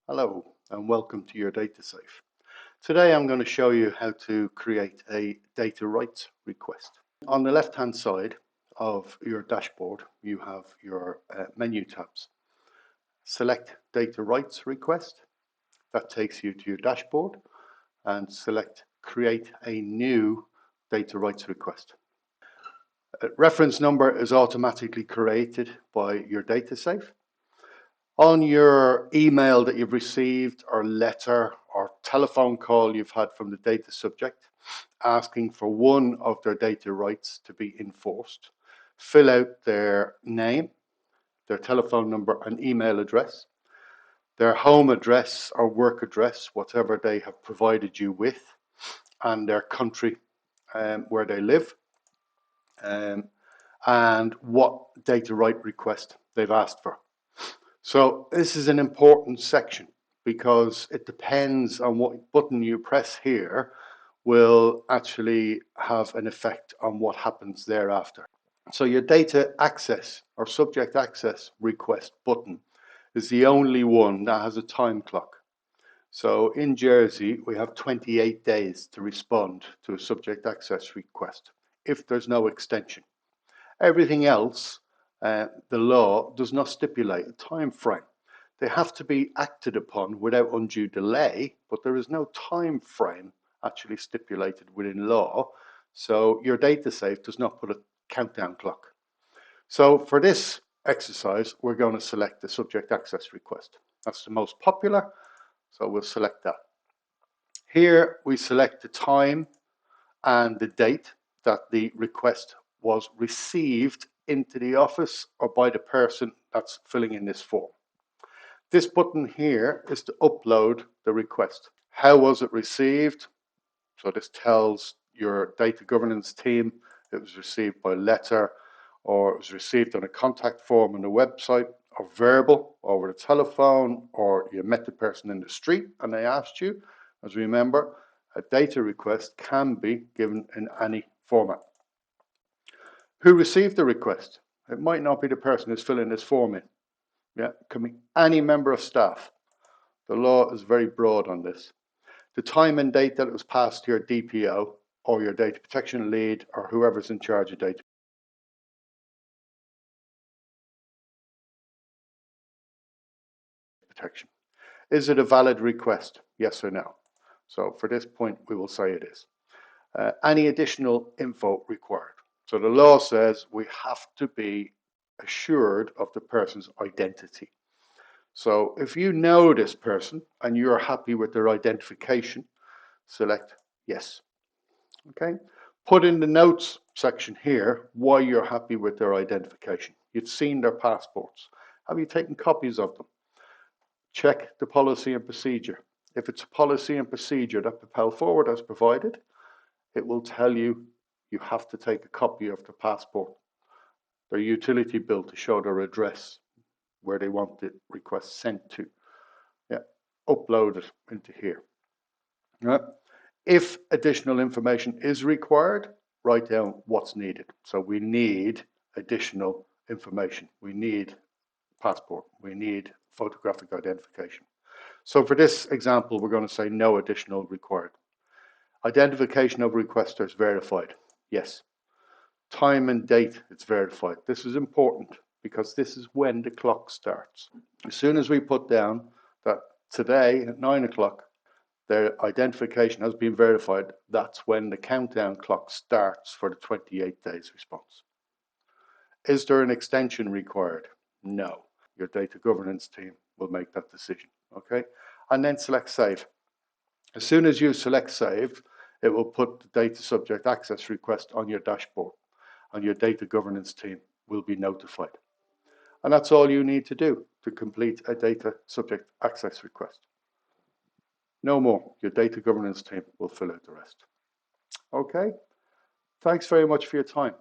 Hello and welcome to your DataSafe. Today I'm going to show you how to create a data rights request. On the left hand side of your dashboard you have your menu tabs. Select data rights request. That takes you to your dashboard, and select create a new data rights request. A reference number is automatically created by your DataSafe. On your email that you've received, or letter, or telephone call you've had from the data subject asking for one of their data rights to be enforced, fill out their name, their telephone number and email address, their home address or work address, whatever they have provided you with, and their country where they live, and what data right request they've asked for. So this is an important section because it depends on what button you press here will actually have an effect on what happens thereafter. So your data access or subject access request button is the only one that has a time clock. So in Jersey, we have 28 days to respond to a subject access request if there's no extension. Everything else, the law does not stipulate a time frame. They have to be acted upon without undue delay, but there is no time frame actually stipulated within law. So your DataSafe does not put a countdown clock. So for this exercise, we're going to select the subject access request. That's the most popular, so we'll select that. Here we select the time and the date that the request was received into the office or by the person that's filling in this form. This button here is to upload the request. How was it received? So this tells your data governance team it was received by letter, or it was received on a contact form on the website, or verbal over the telephone, or you met the person in the street and they asked you. As we remember, a data request can be given in any format. Who received the request? It might not be the person who's filling this form in. Yeah, it can be any member of staff. The law is very broad on this. The time and date that it was passed to your DPO or your data protection lead or whoever's in charge of data protection. Is it a valid request? Yes or no? So for this point, we will say it is. Any additional info required? So the law says we have to be assured of the person's identity. So if you know this person and you're happy with their identification, select yes. Okay. Put in the notes section here why you're happy with their identification. You've seen their passports. Have you taken copies of them? Check the policy and procedure. If it's a policy and procedure that Propel Forward has provided, it will tell you you have to take a copy of the passport, their utility bill to show their address, where they want the request sent to. Yeah, upload it into here. Yeah. If additional information is required, write down what's needed. So we need additional information. We need passport. We need photographic identification. So for this example, we're going to say no additional required. Identification of requester is verified. Yes. Time and date, it's verified. This is important because this is when the clock starts. As soon as we put down that today at 9 o'clock, their identification has been verified, that's when the countdown clock starts for the 28 days response. Is there an extension required? No. Your data governance team will make that decision. Okay, and then select save. As soon as you select save, it will put the data subject access request on your dashboard, and your data governance team will be notified. And that's all you need to do to complete a data subject access request. No more. Your data governance team will fill out the rest. Okay, thanks very much for your time.